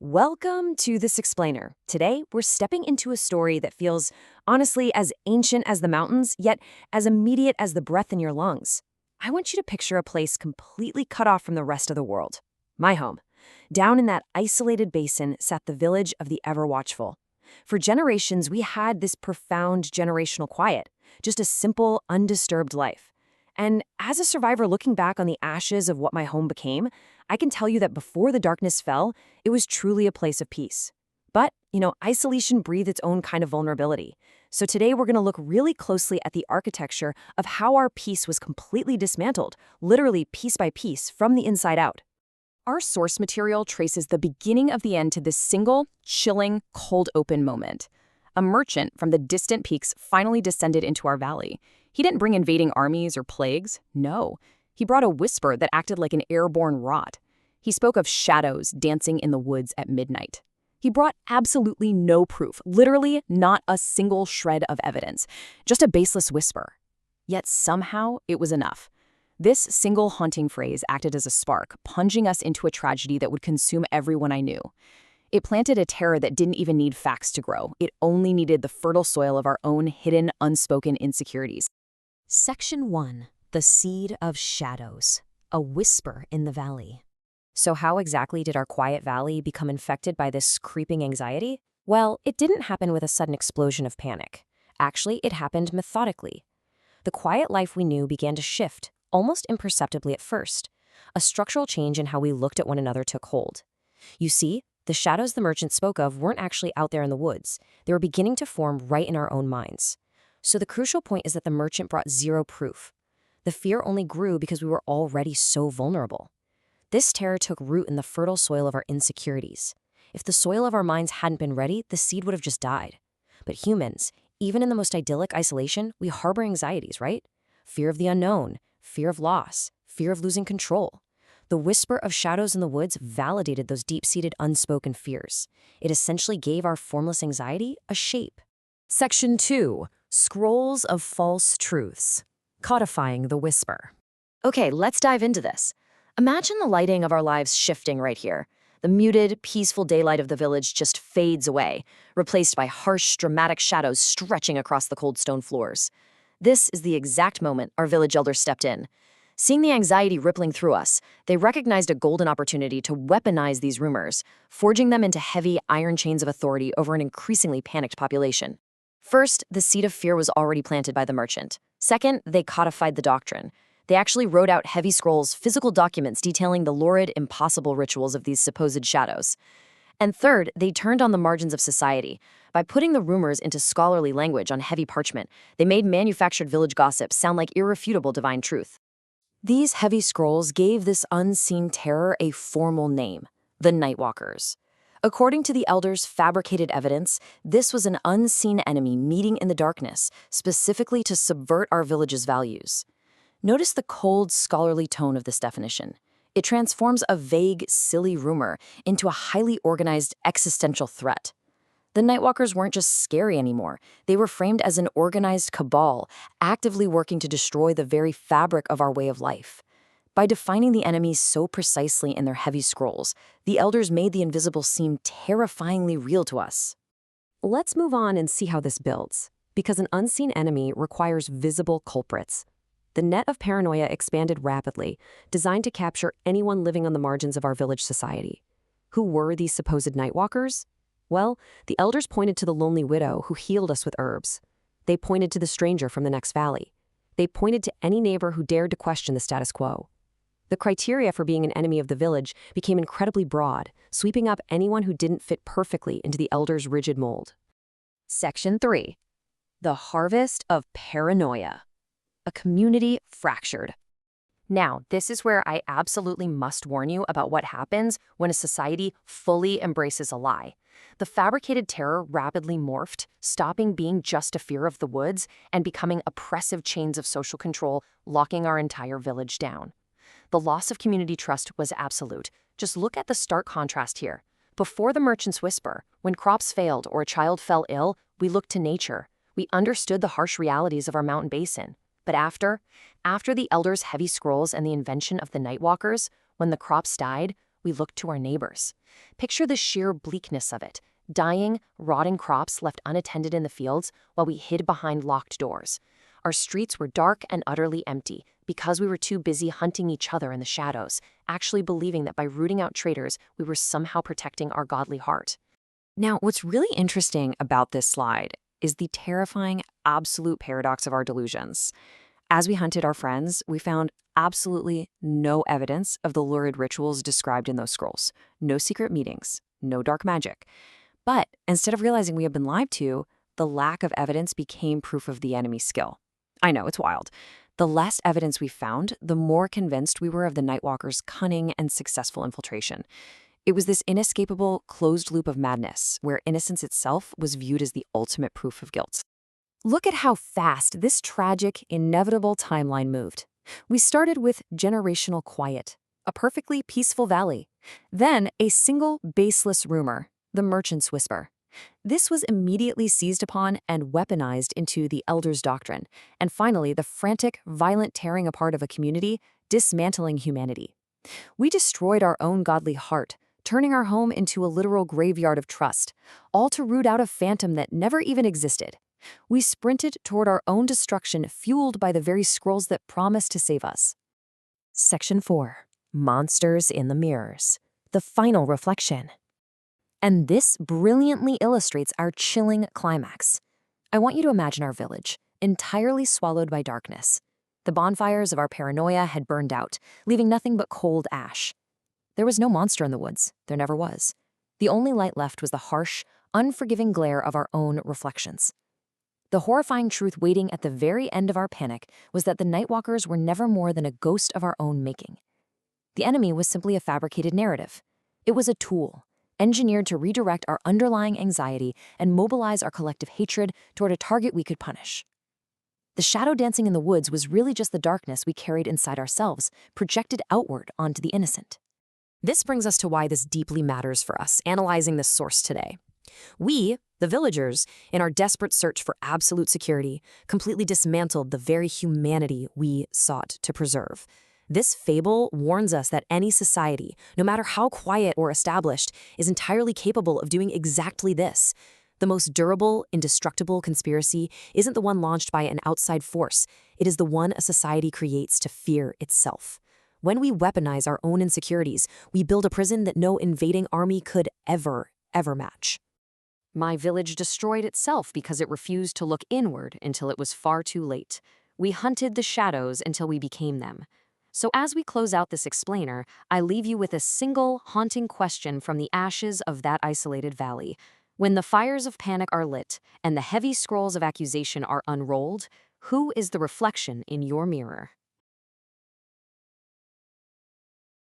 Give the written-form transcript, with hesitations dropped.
Welcome to This Explainer. Today, we're stepping into a story that feels, honestly, as ancient as the mountains, yet as immediate as the breath in your lungs. I want you to picture a place completely cut off from the rest of the world. My home. Down in that isolated basin sat the village of the Ever-Watchful. For generations, we had this profound generational quiet, just a simple, undisturbed life. And as a survivor looking back on the ashes of what my home became, I can tell you that before the darkness fell, it was truly a place of peace. But, isolation breathed its own kind of vulnerability. So today we're going to look really closely at the architecture of how our peace was completely dismantled, literally piece by piece, from the inside out. Our source material traces the beginning of the end to this single, chilling, cold open moment. A merchant from the distant peaks finally descended into our valley. He didn't bring invading armies or plagues, no. He brought a whisper that acted like an airborne rot. He spoke of shadows dancing in the woods at midnight. He brought absolutely no proof, literally not a single shred of evidence, just a baseless whisper. Yet somehow it was enough. This single haunting phrase acted as a spark, plunging us into a tragedy that would consume everyone I knew. It planted a terror that didn't even need facts to grow. It only needed the fertile soil of our own hidden, unspoken insecurities. Section 1. The Seed of Shadows. A Whisper in the Valley. So how exactly did our quiet valley become infected by this creeping anxiety? Well, it didn't happen with a sudden explosion of panic. Actually, it happened methodically. The quiet life we knew began to shift, almost imperceptibly at first. A structural change in how we looked at one another took hold. You see, the shadows the merchant spoke of weren't actually out there in the woods. They were beginning to form right in our own minds. So the crucial point is that the merchant brought zero proof. The fear only grew because we were already so vulnerable. This terror took root in the fertile soil of our insecurities. If the soil of our minds hadn't been ready, the seed would have just died. But humans, even in the most idyllic isolation, we harbor anxieties, right? Fear of the unknown, fear of loss, fear of losing control. The whisper of shadows in the woods validated those deep-seated unspoken fears. It essentially gave our formless anxiety a shape. Section 2. Scrolls of False Truths. Codifying the Whisper. Okay, let's dive into this. Imagine the lighting of our lives shifting right here. The muted, peaceful daylight of the village just fades away, replaced by harsh, dramatic shadows stretching across the cold stone floors. This is the exact moment our village elders stepped in. Seeing the anxiety rippling through us, they recognized a golden opportunity to weaponize these rumors, forging them into heavy, iron chains of authority over an increasingly panicked population. First, the seed of fear was already planted by the merchant. Second, they codified the doctrine. They actually wrote out heavy scrolls, physical documents detailing the lurid, impossible rituals of these supposed shadows. And third, they turned on the margins of society. By putting the rumors into scholarly language on heavy parchment, they made manufactured village gossip sound like irrefutable divine truth. These heavy scrolls gave this unseen terror a formal name: the Nightwalkers. According to the elders' fabricated evidence, this was an unseen enemy meeting in the darkness, specifically to subvert our village's values. Notice the cold, scholarly tone of this definition. It transforms a vague, silly rumor into a highly organized existential threat. The Nightwalkers weren't just scary anymore. They were framed as an organized cabal, actively working to destroy the very fabric of our way of life. By defining the enemies so precisely in their heavy scrolls, the elders made the invisible seem terrifyingly real to us. Let's move on and see how this builds, because an unseen enemy requires visible culprits. The net of paranoia expanded rapidly, designed to capture anyone living on the margins of our village society. Who were these supposed Nightwalkers? Well, the elders pointed to the lonely widow who healed us with herbs. They pointed to the stranger from the next valley. They pointed to any neighbor who dared to question the status quo. The criteria for being an enemy of the village became incredibly broad, sweeping up anyone who didn't fit perfectly into the elders' rigid mold. Section 3. The Harvest of Paranoia. A community fractured. Now, this is where I absolutely must warn you about what happens when a society fully embraces a lie. The fabricated terror rapidly morphed, stopping being just a fear of the woods and becoming oppressive chains of social control, locking our entire village down. The loss of community trust was absolute. Just look at the stark contrast here. Before the merchant's whisper, when crops failed or a child fell ill, we looked to nature. We understood the harsh realities of our mountain basin. But after the elders' heavy scrolls and the invention of the Nightwalkers, when the crops died, we looked to our neighbors. Picture the sheer bleakness of it. Dying, rotting crops left unattended in the fields while we hid behind locked doors. Our streets were dark and utterly empty because we were too busy hunting each other in the shadows, actually believing that by rooting out traitors, we were somehow protecting our godly heart. Now, what's really interesting about this slide is the terrifying absolute paradox of our delusions. As we hunted our friends, we found absolutely no evidence of the lurid rituals described in those scrolls. No secret meetings, no dark magic. But instead of realizing we had been lied to, the lack of evidence became proof of the enemy's skill. I know, it's wild. The less evidence we found, the more convinced we were of the Nightwalkers' cunning and successful infiltration. It was this inescapable, closed loop of madness, where innocence itself was viewed as the ultimate proof of guilt. Look at how fast this tragic, inevitable timeline moved. We started with generational quiet, a perfectly peaceful valley. Then a single, baseless rumor, the Merchant's Whisper. This was immediately seized upon and weaponized into the Elders' Doctrine, and finally the frantic, violent tearing apart of a community, dismantling humanity. We destroyed our own godly heart, turning our home into a literal graveyard of trust, all to root out a phantom that never even existed. We sprinted toward our own destruction, fueled by the very scrolls that promised to save us. Section 4. Monsters in the Mirrors. The final reflection. And this brilliantly illustrates our chilling climax. I want you to imagine our village, entirely swallowed by darkness. The bonfires of our paranoia had burned out, leaving nothing but cold ash. There was no monster in the woods. There never was. The only light left was the harsh, unforgiving glare of our own reflections. The horrifying truth waiting at the very end of our panic was that the Nightwalkers were never more than a ghost of our own making. The enemy was simply a fabricated narrative. It was a tool, engineered to redirect our underlying anxiety and mobilize our collective hatred toward a target we could punish. The shadow dancing in the woods was really just the darkness we carried inside ourselves, projected outward onto the innocent. This brings us to why this deeply matters for us, analyzing this source today. We, the villagers, in our desperate search for absolute security, completely dismantled the very humanity we sought to preserve. This fable warns us that any society, no matter how quiet or established, is entirely capable of doing exactly this. The most durable, indestructible conspiracy isn't the one launched by an outside force. It is the one a society creates to fear itself. When we weaponize our own insecurities, we build a prison that no invading army could ever match. My village destroyed itself because it refused to look inward until it was far too late. We hunted the shadows until we became them. So as we close out this explainer, I leave you with a single, haunting question from the ashes of that isolated valley. When the fires of panic are lit and the heavy scrolls of accusation are unrolled, who is the reflection in your mirror?